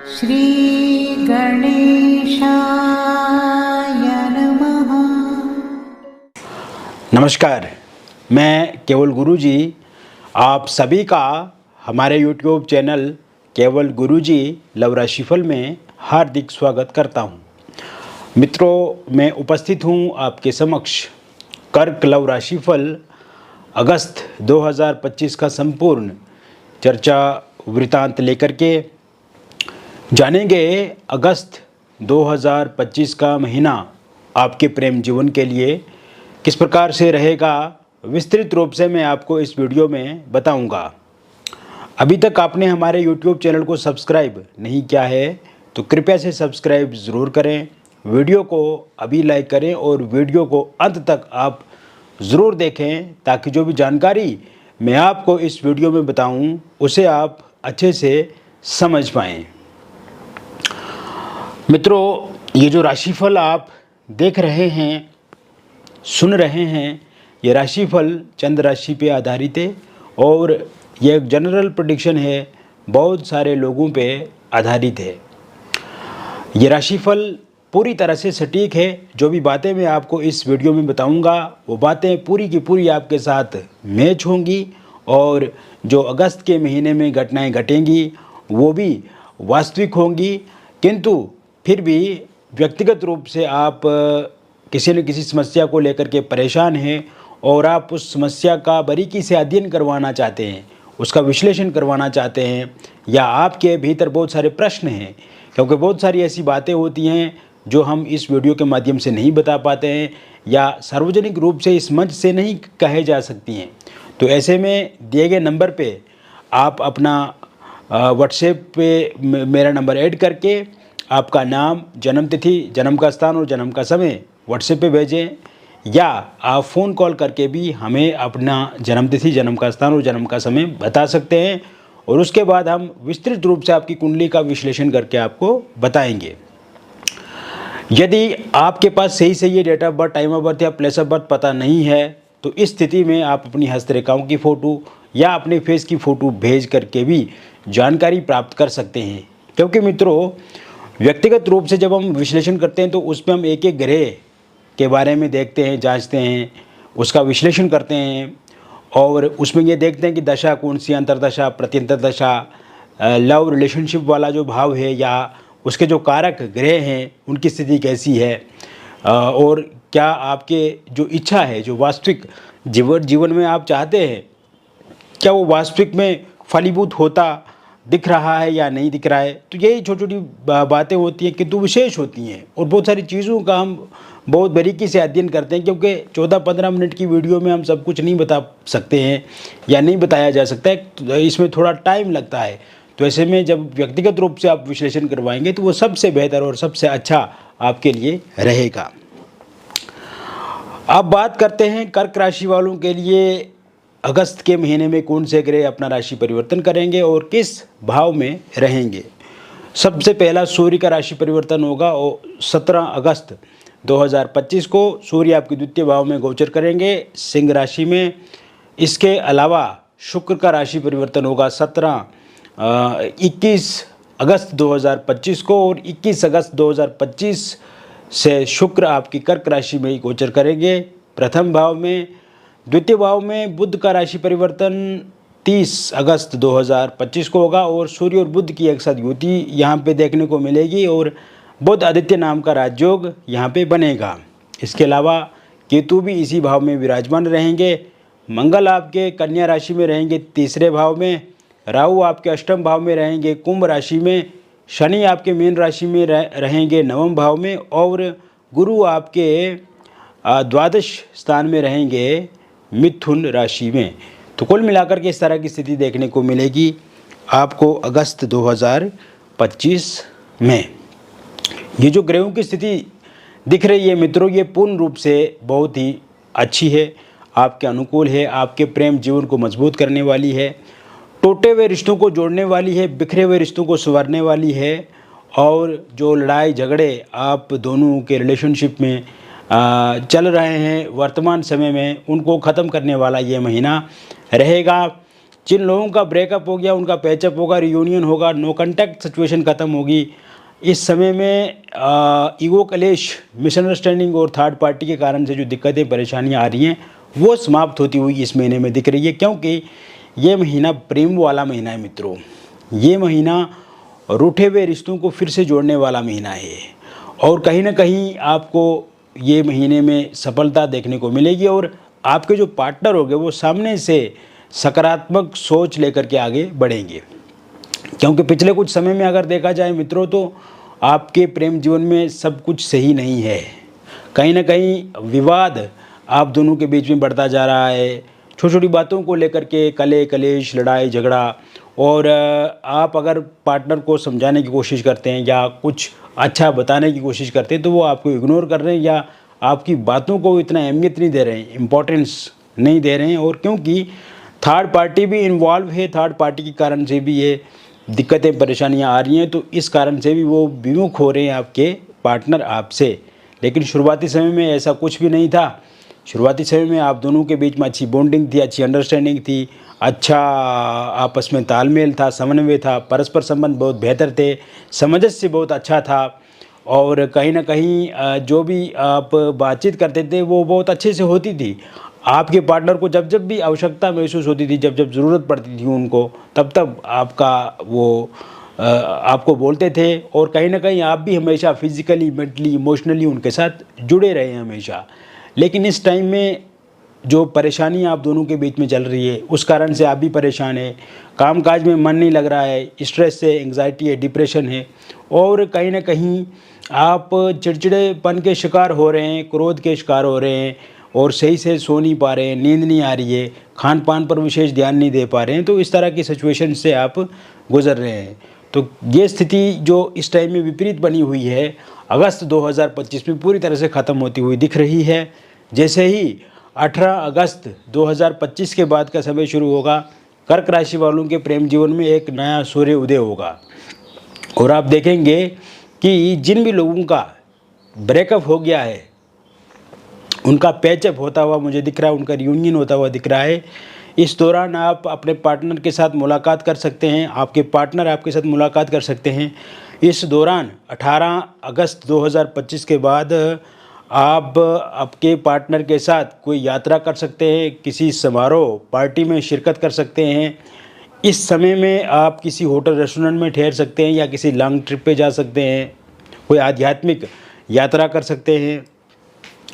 श्री गणेशाय नमः। नमस्कार, मैं केवल गुरुजी आप सभी का हमारे YouTube चैनल केवल गुरुजी लव राशिफल में हार्दिक स्वागत करता हूं। मित्रों, मैं उपस्थित हूं आपके समक्ष कर्क लव राशिफल अगस्त 2025 का संपूर्ण चर्चा वृतांत लेकर के जानेंगे। अगस्त 2025 का महीना आपके प्रेम जीवन के लिए किस प्रकार से रहेगा, विस्तृत रूप से मैं आपको इस वीडियो में बताऊंगा। अभी तक आपने हमारे YouTube चैनल को सब्सक्राइब नहीं किया है तो कृपया से सब्सक्राइब ज़रूर करें, वीडियो को अभी लाइक करें और वीडियो को अंत तक आप ज़रूर देखें ताकि जो भी जानकारी मैं आपको इस वीडियो में बताऊं उसे आप अच्छे से समझ पाएँ। मित्रों, ये जो राशिफल आप देख रहे हैं, सुन रहे हैं, ये राशिफल चंद राशि पे आधारित है और ये एक जनरल प्रेडिक्शन है, बहुत सारे लोगों पे आधारित है। ये राशिफल पूरी तरह से सटीक है। जो भी बातें मैं आपको इस वीडियो में बताऊंगा वो बातें पूरी की पूरी आपके साथ मैच होंगी और जो अगस्त के महीने में घटनाएं घटेंगी वो भी वास्तविक होंगी। किंतु फिर भी व्यक्तिगत रूप से आप किसी न किसी समस्या को लेकर के परेशान हैं और आप उस समस्या का बारीकी से अध्ययन करवाना चाहते हैं, उसका विश्लेषण करवाना चाहते हैं, या आपके भीतर बहुत सारे प्रश्न हैं, क्योंकि बहुत सारी ऐसी बातें होती हैं जो हम इस वीडियो के माध्यम से नहीं बता पाते हैं या सार्वजनिक रूप से इस मंच से नहीं कहे जा सकती हैं। तो ऐसे में दिए गए नंबर पे आप अपना व्हाट्सएप पे मेरा नंबर ऐड करके आपका नाम, जन्म तिथि, जन्म का स्थान और जन्म का समय व्हाट्सएप पे भेजें, या आप फ़ोन कॉल करके भी हमें अपना जन्म तिथि, जन्म का स्थान और जन्म का समय बता सकते हैं और उसके बाद हम विस्तृत रूप से आपकी कुंडली का विश्लेषण करके आपको बताएंगे। यदि आपके पास सही से ये date of birth, time of birth या प्लेस ऑफ बर्थ पता नहीं है तो इस स्थिति में आप अपनी हस्तरेखाओं की फ़ोटो या अपने फेस की फ़ोटो भेज करके भी जानकारी प्राप्त कर सकते हैं। क्योंकि मित्रों, व्यक्तिगत रूप से जब हम विश्लेषण करते हैं तो उसमें हम एक एक ग्रह के बारे में देखते हैं, जांचते हैं, उसका विश्लेषण करते हैं और उसमें ये देखते हैं कि दशा कौन सी, अंतर्दशा, प्रत्यंतर दशा, लव रिलेशनशिप वाला जो भाव है या उसके जो कारक ग्रह हैं उनकी स्थिति कैसी है और क्या आपके जो इच्छा है, जो वास्तविक जीवन में आप चाहते हैं, क्या वो वास्तविक में फलीभूत होता दिख रहा है या नहीं दिख रहा है। तो यही छोटी छोटी बातें होती हैं किंतु विशेष होती हैं और बहुत सारी चीज़ों का हम बहुत बारीकी से अध्ययन करते हैं, क्योंकि 14-15 मिनट की वीडियो में हम सब कुछ नहीं बता सकते हैं या नहीं बताया जा सकता है, तो इसमें थोड़ा टाइम लगता है। तो ऐसे में जब व्यक्तिगत रूप से आप विश्लेषण करवाएंगे तो वो सबसे बेहतर और सबसे अच्छा आपके लिए रहेगा। अब बात करते हैं कर्क राशि वालों के लिए अगस्त के महीने में कौन से ग्रह अपना राशि परिवर्तन करेंगे और किस भाव में रहेंगे। सबसे पहला सूर्य का राशि परिवर्तन होगा और 17 अगस्त 2025 को सूर्य आपके द्वितीय भाव में गोचर करेंगे, सिंह राशि में। इसके अलावा शुक्र का राशि परिवर्तन होगा 21 अगस्त 2025 को और 21 अगस्त 2025 से शुक्र आपकी कर्क राशि में ही गोचर करेंगे प्रथम भाव में। द्वितीय भाव में बुध का राशि परिवर्तन 30 अगस्त 2025 को होगा और सूर्य और बुध की एक साथ युति यहाँ पे देखने को मिलेगी और बुध आदित्य नाम का राजयोग यहाँ पे बनेगा। इसके अलावा केतु भी इसी भाव में विराजमान रहेंगे। मंगल आपके कन्या राशि में रहेंगे तीसरे भाव में, राहु आपके अष्टम भाव में रहेंगे कुंभ राशि में, शनि आपके मीन राशि में रहेंगे नवम भाव में और गुरु आपके द्वादश स्थान में रहेंगे मिथुन राशि में। तो कुल मिलाकर के इस तरह की स्थिति देखने को मिलेगी आपको अगस्त 2025 में। ये जो ग्रहों की स्थिति दिख रही है मित्रों, ये पूर्ण रूप से बहुत ही अच्छी है, आपके अनुकूल है, आपके प्रेम जीवन को मजबूत करने वाली है, टूटे हुए रिश्तों को जोड़ने वाली है, बिखरे हुए रिश्तों को संवारने वाली है और जो लड़ाई झगड़े आप दोनों के रिलेशनशिप में चल रहे हैं वर्तमान समय में उनको ख़त्म करने वाला ये महीना रहेगा। जिन लोगों का ब्रेकअप हो गया उनका पैचअप होगा, रियूनियन होगा, नो कॉन्टैक्ट सिचुएशन ख़त्म होगी। इस समय में ईगो क्लेश, मिसअंडरस्टैंडिंग और थर्ड पार्टी के कारण से जो दिक्कतें परेशानियां आ रही हैं वो समाप्त होती हुई इस महीने में दिख रही है, क्योंकि ये महीना प्रेम वाला महीना है मित्रों। ये महीना रूठे हुए रिश्तों को फिर से जोड़ने वाला महीना है और कहीं ना कहीं आपको ये महीने में सफलता देखने को मिलेगी और आपके जो पार्टनर होंगे वो सामने से सकारात्मक सोच लेकर के आगे बढ़ेंगे। क्योंकि पिछले कुछ समय में अगर देखा जाए मित्रों तो आपके प्रेम जीवन में सब कुछ सही नहीं है। कहीं ना कहीं विवाद आप दोनों के बीच में बढ़ता जा रहा है, छोटी छोटी बातों को लेकर के कले कलेश, लड़ाई झगड़ा। और आप अगर पार्टनर को समझाने की कोशिश करते हैं या कुछ अच्छा बताने की कोशिश करते हैं तो वो आपको इग्नोर कर रहे हैं या आपकी बातों को इतना अहमियत नहीं दे रहे हैं, इम्पोर्टेंस नहीं दे रहे हैं। और क्योंकि थर्ड पार्टी भी इन्वॉल्व है, थर्ड पार्टी के कारण से भी ये दिक्कतें परेशानियां आ रही हैं, तो इस कारण से भी वो विमुख हो रहे हैं आपके पार्टनर आपसे। लेकिन शुरुआती समय में ऐसा कुछ भी नहीं था। शुरुआती समय में आप दोनों के बीच में अच्छी बॉन्डिंग थी, अच्छी अंडरस्टैंडिंग थी, अच्छा आपस में तालमेल था, समन्वय था, परस्पर संबंध बहुत बेहतर थे, सामंजस्य बहुत अच्छा था। और कहीं ना कहीं जो भी आप बातचीत करते थे वो बहुत अच्छे से होती थी। आपके पार्टनर को जब जब भी आवश्यकता महसूस होती थी, जब जब ज़रूरत पड़ती थी उनको, तब तब आपका वो आपको बोलते थे। और कहीं ना कहीं आप भी हमेशा फिजिकली, मेंटली, इमोशनली उनके साथ जुड़े रहे हैं हमेशा। लेकिन इस टाइम में जो परेशानी आप दोनों के बीच में चल रही है उस कारण से आप भी परेशान हैं, कामकाज में मन नहीं लग रहा है, स्ट्रेस है, एंग्जाइटी है, डिप्रेशन है और कहीं ना कहीं आप चिड़चिड़ेपन के शिकार हो रहे हैं, क्रोध के शिकार हो रहे हैं और सही से सो नहीं पा रहे हैं, नींद नहीं आ रही है, खान पान पर विशेष ध्यान नहीं दे पा रहे हैं। तो इस तरह की सिचुएशन से आप गुजर रहे हैं। तो ये स्थिति जो इस टाइम में विपरीत बनी हुई है अगस्त 2025 में पूरी तरह से ख़त्म होती हुई दिख रही है। जैसे ही 18 अगस्त 2025 के बाद का समय शुरू होगा, कर्क राशि वालों के प्रेम जीवन में एक नया सूर्य उदय होगा और आप देखेंगे कि जिन भी लोगों का ब्रेकअप हो गया है उनका पैचअप होता हुआ मुझे दिख रहा है, उनका रियूनियन होता हुआ दिख रहा है। इस दौरान आप अपने पार्टनर के साथ मुलाकात कर सकते हैं, आपके पार्टनर आपके साथ मुलाकात कर सकते हैं। इस दौरान 18 अगस्त 2025 के बाद आप आपके पार्टनर के साथ कोई यात्रा कर सकते हैं, किसी समारोह पार्टी में शिरकत कर सकते हैं। इस समय में आप किसी होटल रेस्टोरेंट में ठहर सकते हैं या किसी लॉन्ग ट्रिप पे जा सकते हैं, कोई आध्यात्मिक यात्रा कर सकते हैं।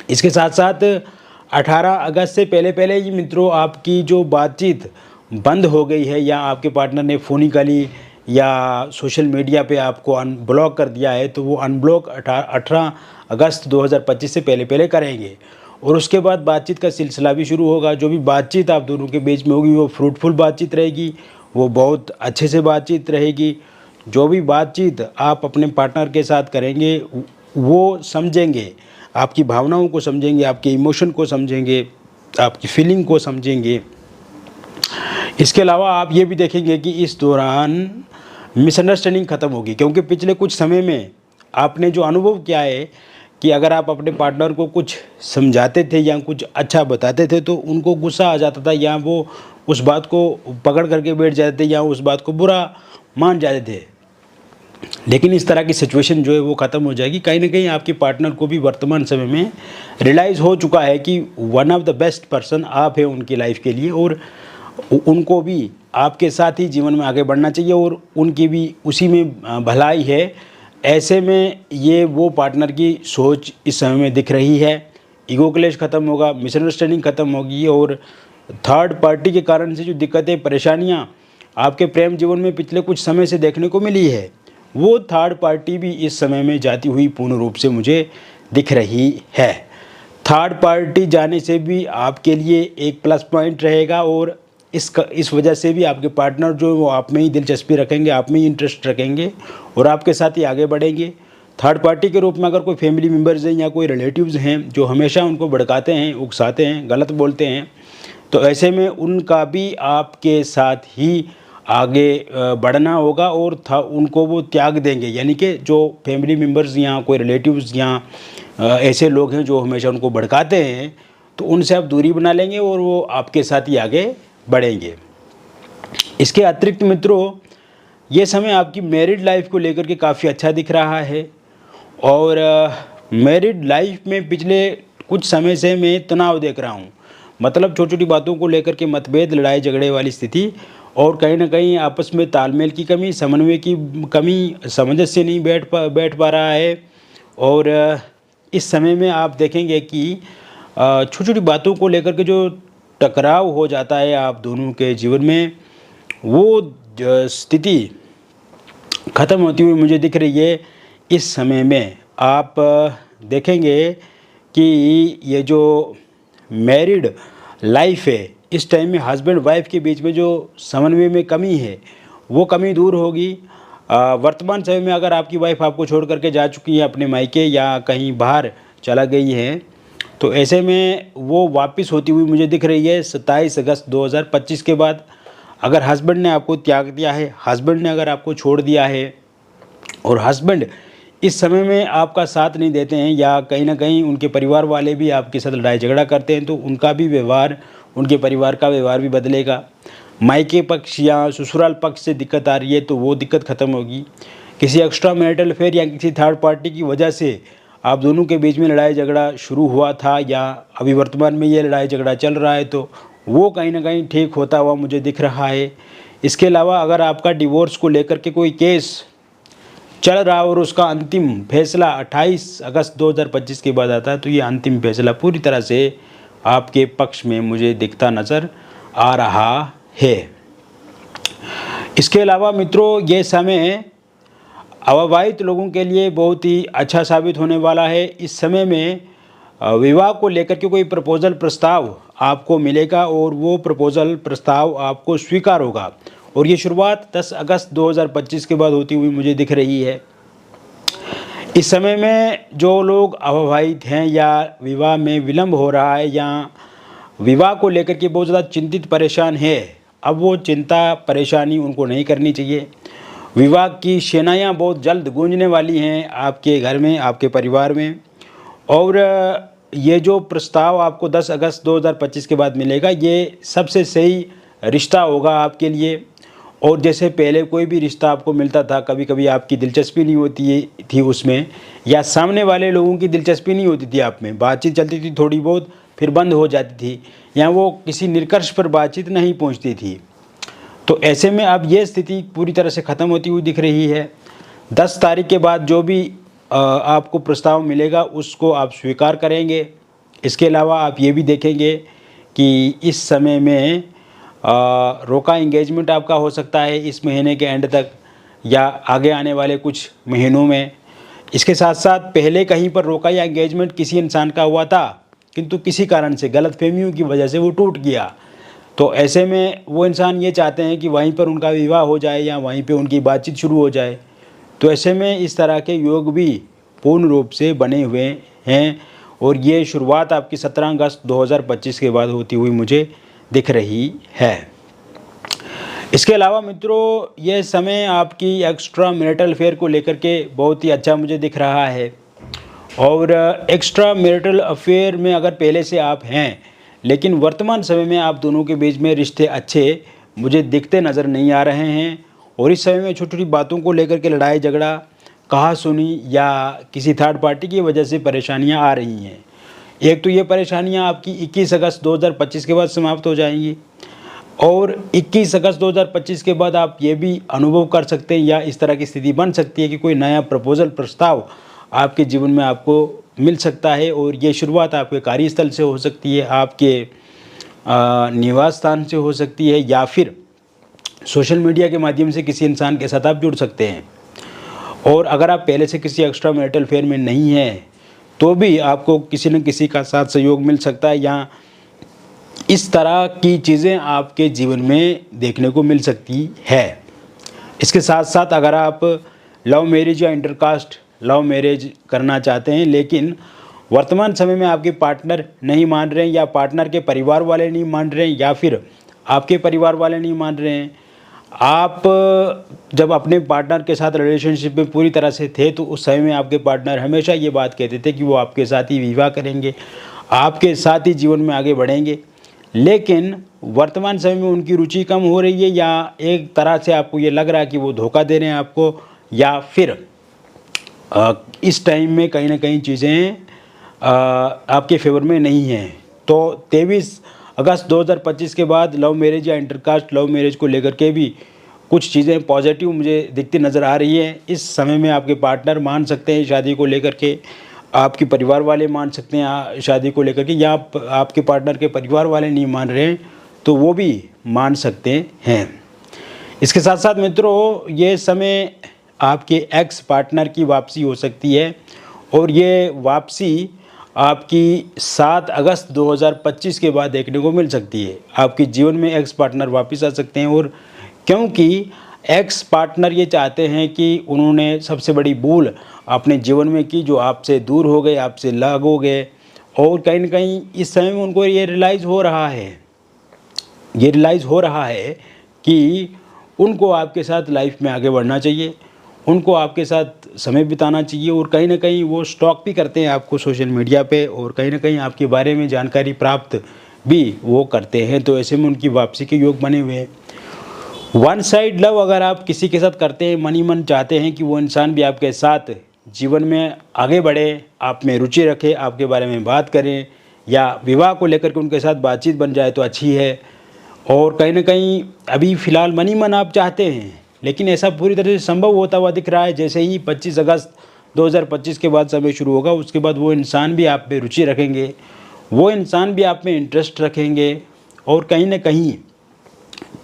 इसके साथ साथ 18 अगस्त से पहले पहले ही मित्रों आपकी जो बातचीत बंद हो गई है या आपके पार्टनर ने फोनिकली या सोशल मीडिया पे आपको अनब्लॉक कर दिया है तो वो अनब्लॉक 18 अगस्त 2025 से पहले पहले करेंगे और उसके बाद बातचीत का सिलसिला भी शुरू होगा। जो भी बातचीत आप दोनों के बीच में होगी वो फ्रूटफुल बातचीत रहेगी, वो बहुत अच्छे से बातचीत रहेगी। जो भी बातचीत आप अपने पार्टनर के साथ करेंगे वो समझेंगे, आपकी भावनाओं को समझेंगे, आपके इमोशन को समझेंगे, आपकी फीलिंग को समझेंगे। इसके अलावा आप ये भी देखेंगे कि इस दौरान मिसअंडरस्टैंडिंग ख़त्म होगी, क्योंकि पिछले कुछ समय में आपने जो अनुभव किया है कि अगर आप अपने पार्टनर को कुछ समझाते थे या कुछ अच्छा बताते थे तो उनको गुस्सा आ जाता था या वो उस बात को पकड़ करके बैठ जाते थे या उस बात को बुरा मान जाते थे। लेकिन इस तरह की सिचुएशन जो है वो ख़त्म हो जाएगी। कहीं ना कहीं आपके पार्टनर को भी वर्तमान समय में रियलाइज़ हो चुका है कि one of the best person आप हैं उनकी लाइफ के लिए और उनको भी आपके साथ ही जीवन में आगे बढ़ना चाहिए और उनकी भी उसी में भलाई है। ऐसे में ये वो पार्टनर की सोच इस समय में दिख रही है। ईगो क्लेश ख़त्म होगा, मिसअंडरस्टैंडिंग ख़त्म होगी और थर्ड पार्टी के कारण से जो दिक्कतें परेशानियां आपके प्रेम जीवन में पिछले कुछ समय से देखने को मिली है वो थर्ड पार्टी भी इस समय में जाती हुई पूर्ण रूप से मुझे दिख रही है। थर्ड पार्टी जाने से भी आपके लिए एक प्लस पॉइंट रहेगा और इस वजह से भी आपके पार्टनर जो वो आप में ही दिलचस्पी रखेंगे, आप में ही इंटरेस्ट रखेंगे और आपके साथ ही आगे बढ़ेंगे। थर्ड पार्टी के रूप में अगर कोई फैमिली मेम्बर्स हैं या कोई रिलेटिव्स हैं जो हमेशा उनको भड़काते हैं, उकसाते हैं, गलत बोलते हैं, तो ऐसे में उनका भी आपके साथ ही आगे बढ़ना होगा और उनको वो त्याग देंगे। यानी कि जो फैमिली मेम्बर्स या कोई रिलेटिव्स या ऐसे लोग हैं जो हमेशा उनको भड़काते हैं तो उनसे आप दूरी बना लेंगे और वो आपके साथ ही आगे बढ़ेंगे। इसके अतिरिक्त मित्रों, ये समय आपकी मैरिड लाइफ को लेकर के काफ़ी अच्छा दिख रहा है। और मैरिड लाइफ में पिछले कुछ समय से मैं तनाव देख रहा हूँ, मतलब छोटी छोटी बातों को लेकर के मतभेद, लड़ाई झगड़े वाली स्थिति, और कहीं ना कहीं आपस में तालमेल की कमी, समन्वय की कमी, सामंजस्य नहीं बैठ पा रहा है। और इस समय में आप देखेंगे कि छोटी छोटी बातों को लेकर के जो टकराव हो जाता है आप दोनों के जीवन में, वो स्थिति ख़त्म होती हुई मुझे दिख रही है। इस समय में आप देखेंगे कि ये जो मैरिड लाइफ है, इस टाइम में हस्बैंड वाइफ के बीच में जो समन्वय में कमी है, वो कमी दूर होगी। वर्तमान समय में अगर आपकी वाइफ आपको छोड़ करके जा चुकी है अपने मायके या कहीं बाहर चला गई है, तो ऐसे में वो वापस होती हुई मुझे दिख रही है 27 अगस्त 2025 के बाद। अगर हस्बैंड ने आपको त्याग दिया है, हस्बैंड ने अगर आपको छोड़ दिया है, और हस्बैंड इस समय में आपका साथ नहीं देते हैं, या कहीं ना कहीं उनके परिवार वाले भी आपके साथ लड़ाई झगड़ा करते हैं, तो उनका भी व्यवहार, उनके परिवार का व्यवहार भी बदलेगा। मायके पक्ष या ससुराल पक्ष से दिक्कत आ रही है तो वो दिक्कत ख़त्म होगी। किसी एक्स्ट्रा मैरिटल अफेयर या किसी थर्ड पार्टी की वजह से आप दोनों के बीच में लड़ाई झगड़ा शुरू हुआ था, या अभी वर्तमान में ये लड़ाई झगड़ा चल रहा है, तो वो कहीं ना कहीं ठीक होता हुआ मुझे दिख रहा है। इसके अलावा अगर आपका डिवोर्स को लेकर के कोई केस चल रहा और उसका अंतिम फैसला 28 अगस्त 2025 के बाद आता है, तो ये अंतिम फैसला पूरी तरह से आपके पक्ष में मुझे दिखता नज़र आ रहा है। इसके अलावा मित्रों, ये समय अविवाहित लोगों के लिए बहुत ही अच्छा साबित होने वाला है। इस समय में विवाह को लेकर के कोई प्रपोजल प्रस्ताव आपको मिलेगा, और वो प्रपोजल प्रस्ताव आपको स्वीकार होगा, और ये शुरुआत 10 अगस्त 2025 के बाद होती हुई मुझे दिख रही है। इस समय में जो लोग अविवाहित हैं, या विवाह में विलंब हो रहा है, या विवाह को लेकर के बहुत ज़्यादा चिंतित परेशान है, अब वो चिंता परेशानी उनको नहीं करनी चाहिए। विवाह की शहनाइयाँ बहुत जल्द गूंजने वाली हैं आपके घर में, आपके परिवार में। और ये जो प्रस्ताव आपको 10 अगस्त 2025 के बाद मिलेगा, ये सबसे सही रिश्ता होगा आपके लिए। और जैसे पहले कोई भी रिश्ता आपको मिलता था, कभी कभी आपकी दिलचस्पी नहीं होती थी उसमें, या सामने वाले लोगों की दिलचस्पी नहीं होती थी आप में, बातचीत चलती थी थोड़ी बहुत, फिर बंद हो जाती थी, या वो किसी निष्कर्ष पर बातचीत नहीं पहुंचती थी। तो ऐसे में अब ये स्थिति पूरी तरह से ख़त्म होती हुई दिख रही है। 10 तारीख के बाद जो भी आपको प्रस्ताव मिलेगा उसको आप स्वीकार करेंगे। इसके अलावा आप ये भी देखेंगे कि इस समय में रोका इंगेजमेंट आपका हो सकता है इस महीने के एंड तक, या आगे आने वाले कुछ महीनों में। इसके साथ साथ पहले कहीं पर रोका या इंगेजमेंट किसी इंसान का हुआ था, किंतु किसी कारण से, गलतफहमियों की वजह से वो टूट गया, तो ऐसे में वो इंसान ये चाहते हैं कि वहीं पर उनका विवाह हो जाए, या वहीं पे उनकी बातचीत शुरू हो जाए। तो ऐसे में इस तरह के योग भी पूर्ण रूप से बने हुए हैं, और ये शुरुआत आपकी 17 अगस्त 2025 के बाद होती हुई मुझे दिख रही है। इसके अलावा मित्रों, ये समय आपकी एक्स्ट्रा मैरिटल अफेयर को लेकर के बहुत ही अच्छा मुझे दिख रहा है। और एक्स्ट्रा मैरिटल अफेयर में अगर पहले से आप हैं, लेकिन वर्तमान समय में आप दोनों के बीच में रिश्ते अच्छे मुझे दिखते नज़र नहीं आ रहे हैं, और इस समय में छोटी छोटी बातों को लेकर के लड़ाई झगड़ा, कहा सुनी, या किसी थर्ड पार्टी की वजह से परेशानियां आ रही हैं। एक तो ये परेशानियां आपकी 21 अगस्त 2025 के बाद समाप्त हो जाएंगी, और 21 अगस्त 2025 के बाद आप ये भी अनुभव कर सकते हैं, या इस तरह की स्थिति बन सकती है कि कोई नया प्रपोजल प्रस्ताव आपके जीवन में आपको मिल सकता है, और ये शुरुआत आपके कार्यस्थल से हो सकती है, आपके निवास स्थान से हो सकती है, या फिर सोशल मीडिया के माध्यम से किसी इंसान के साथ आप जुड़ सकते हैं। और अगर आप पहले से किसी एक्स्ट्रा मैरिटल अफेयर में नहीं हैं, तो भी आपको किसी न किसी का साथ सहयोग मिल सकता है, या इस तरह की चीज़ें आपके जीवन में देखने को मिल सकती है। इसके साथ साथ अगर आप लव मैरिज या इंटरकास्ट लव मैरिज करना चाहते हैं, लेकिन वर्तमान समय में आपके पार्टनर नहीं मान रहे हैं, या पार्टनर के परिवार वाले नहीं मान रहे हैं, या फिर आपके परिवार वाले नहीं मान रहे हैं, आप जब अपने पार्टनर के साथ रिलेशनशिप में पूरी तरह से थे, तो उस समय में आपके पार्टनर हमेशा ये बात कहते थे कि वो आपके साथ ही विवाह करेंगे, आपके साथ ही जीवन में आगे बढ़ेंगे। लेकिन वर्तमान समय में उनकी रुचि कम हो रही है, या एक तरह से आपको ये लग रहा है कि वो धोखा दे रहे हैं आपको, या फिर इस टाइम में कहीं ना कहीं चीज़ें आपके फेवर में नहीं हैं। तो 23 अगस्त 2025 के बाद लव मैरिज या इंटरकास्ट लव मैरिज को लेकर के भी कुछ चीज़ें पॉजिटिव मुझे दिखती नज़र आ रही है। इस समय में आपके पार्टनर मान सकते हैं शादी को लेकर के, आपके परिवार वाले मान सकते हैं शादी को लेकर के, या आपके पार्टनर के परिवार वाले नहीं मान रहे हैं तो वो भी मान सकते हैं। इसके साथ साथ मित्रों, ये समय आपके एक्स पार्टनर की वापसी हो सकती है, और ये वापसी आपकी 7 अगस्त 2025 के बाद देखने को मिल सकती है। आपके जीवन में एक्स पार्टनर वापस आ सकते हैं, और क्योंकि एक्स पार्टनर ये चाहते हैं कि उन्होंने सबसे बड़ी भूल अपने जीवन में की, जो आपसे दूर हो गए, आपसे अलग हो गए, और कहीं ना कहीं इस समय में उनको ये रियलाइज़ हो रहा है कि उनको आपके साथ लाइफ में आगे बढ़ना चाहिए, उनको आपके साथ समय बिताना चाहिए, और कहीं ना कहीं वो स्टॉक भी करते हैं आपको सोशल मीडिया पे, और कहीं ना कहीं आपके बारे में जानकारी प्राप्त भी वो करते हैं। तो ऐसे में उनकी वापसी के योग बने हुए हैं। वन साइड लव अगर आप किसी के साथ करते हैं, मन ही मन चाहते हैं कि वो इंसान भी आपके साथ जीवन में आगे बढ़े, आप में रुचि रखे, आपके बारे में बात करें, या विवाह को लेकर के उनके साथ बातचीत बन जाए तो अच्छी है। और कहीं ना कहीं अभी फ़िलहाल मन ही मन आप चाहते हैं, लेकिन ऐसा पूरी तरह से संभव होता हुआ दिख रहा है। जैसे ही 25 अगस्त 2025 के बाद समय शुरू होगा, उसके बाद वो इंसान भी आप में रुचि रखेंगे, वो इंसान भी आप में इंटरेस्ट रखेंगे, और कहीं ना कहीं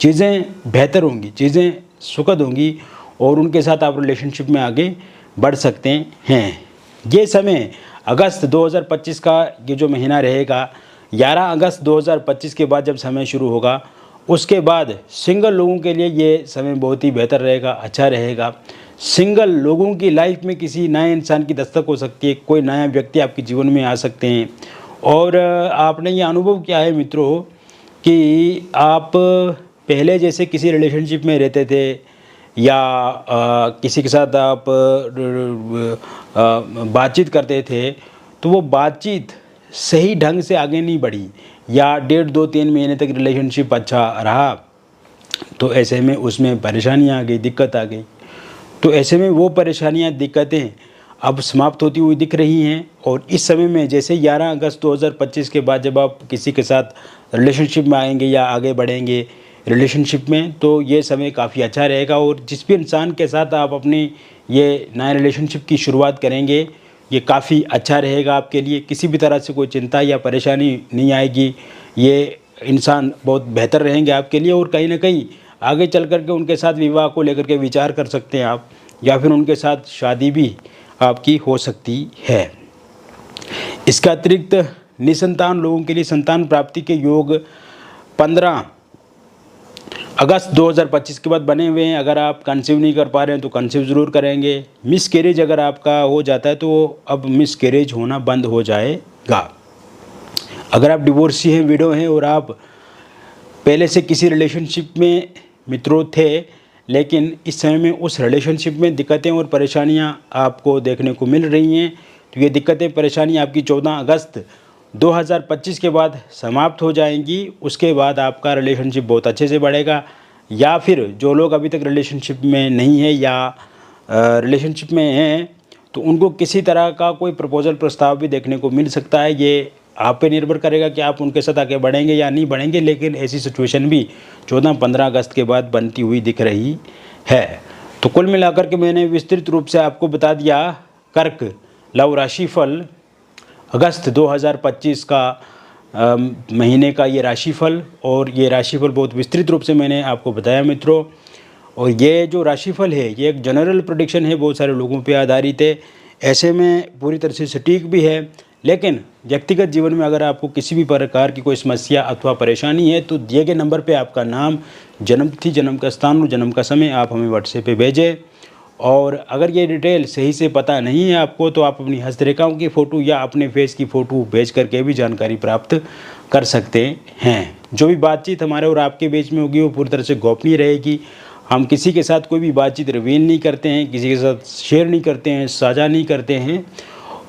चीज़ें बेहतर होंगी, चीज़ें सुखद होंगी, और उनके साथ आप रिलेशनशिप में आगे बढ़ सकते हैं। ये समय अगस्त 2025 का ये जो महीना रहेगा, 11 अगस्त 2025 के बाद जब समय शुरू होगा, उसके बाद सिंगल लोगों के लिए ये समय बहुत ही बेहतर रहेगा, अच्छा रहेगा। सिंगल लोगों की लाइफ में किसी नए इंसान की दस्तक हो सकती है, कोई नया व्यक्ति आपके जीवन में आ सकते हैं। और आपने ये अनुभव किया है मित्रों कि आप पहले जैसे किसी रिलेशनशिप में रहते थे, या किसी के साथ आप बातचीत करते थे, तो वो बातचीत सही ढंग से आगे नहीं बढ़ी, या 1.5, 2, 3 महीने तक रिलेशनशिप अच्छा रहा, तो ऐसे में उसमें परेशानियाँ आ गई, दिक्कत आ गई। तो ऐसे में वो परेशानियाँ, दिक्कतें अब समाप्त होती हुई दिख रही हैं। और इस समय में जैसे 11 अगस्त 2025 के बाद जब आप किसी के साथ रिलेशनशिप में आएंगे या आगे बढ़ेंगे रिलेशनशिप में, तो ये समय काफ़ी अच्छा रहेगा। और जिस भी इंसान के साथ आप अपनी ये नए रिलेशनशिप की शुरुआत करेंगे, ये काफ़ी अच्छा रहेगा आपके लिए। किसी भी तरह से कोई चिंता या परेशानी नहीं आएगी, ये इंसान बहुत बेहतर रहेंगे आपके लिए। और कहीं ना कहीं आगे चल कर के उनके साथ विवाह को लेकर के विचार कर सकते हैं आप, या फिर उनके साथ शादी भी आपकी हो सकती है। इसका अतिरिक्त निसंतान लोगों के लिए संतान प्राप्ति के योग 15 अगस्त 2025 के बाद बने हुए हैं। अगर आप कंसीव नहीं कर पा रहे हैं तो कंसीव ज़रूर करेंगे। मिस कैरेज अगर आपका हो जाता है तो अब मिस कैरेज होना बंद हो जाएगा। अगर आप डिवोर्सी हैं, विडो हैं, और आप पहले से किसी रिलेशनशिप में मित्रों थे, लेकिन इस समय में उस रिलेशनशिप में दिक्कतें और परेशानियां आपको देखने को मिल रही हैं, तो ये दिक्कतें परेशानी आपकी 14 अगस्त 2025 के बाद समाप्त हो जाएंगी। उसके बाद आपका रिलेशनशिप बहुत अच्छे से बढ़ेगा। या फिर जो लोग अभी तक रिलेशनशिप में नहीं है या रिलेशनशिप में हैं, तो उनको किसी तरह का कोई प्रपोजल प्रस्ताव भी देखने को मिल सकता है। ये आप पे निर्भर करेगा कि आप उनके साथ आगे बढ़ेंगे या नहीं बढ़ेंगे, लेकिन ऐसी सिचुएशन भी 14-15 अगस्त के बाद बनती हुई दिख रही है। तो कुल मिलाकर के मैंने विस्तृत रूप से आपको बता दिया कर्क लव राशिफल अगस्त 2025 का महीने का ये राशिफल, और ये राशिफल बहुत विस्तृत रूप से मैंने आपको बताया मित्रों। और ये जो राशिफल है ये एक जनरल प्रेडिक्शन है, बहुत सारे लोगों पे आधारित है, ऐसे में पूरी तरह से सटीक भी है। लेकिन व्यक्तिगत जीवन में अगर आपको किसी भी प्रकार की कोई समस्या अथवा परेशानी है, तो दिए गए नंबर पे आपका नाम, जन्मतिथि, जन्म का स्थान और जन्म का समय आप हमें व्हाट्सएप पे भेजें। और अगर ये डिटेल सही से पता नहीं है आपको, तो आप अपनी हस्तरेखाओं की फ़ोटो या अपने फेस की फ़ोटो भेज करके भी जानकारी प्राप्त कर सकते हैं। जो भी बातचीत हमारे और आपके बीच में होगी वो पूरी तरह से गोपनीय रहेगी। हम किसी के साथ कोई भी बातचीत रिवील नहीं करते हैं, किसी के साथ शेयर नहीं करते हैं, साझा नहीं करते हैं।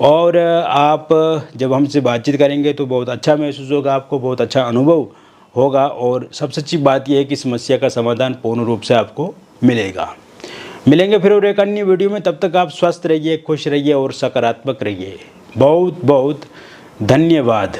और आप जब हमसे बातचीत करेंगे तो बहुत अच्छा महसूस होगा, आपको बहुत अच्छा अनुभव होगा और सबसे अच्छी बात यह है कि समस्या का समाधान पूर्ण रूप से आपको मिलेगा। मिलेंगे फिर और एक अन्य वीडियो में, तब तक आप स्वस्थ रहिए, खुश रहिए और सकारात्मक रहिए। बहुत बहुत धन्यवाद।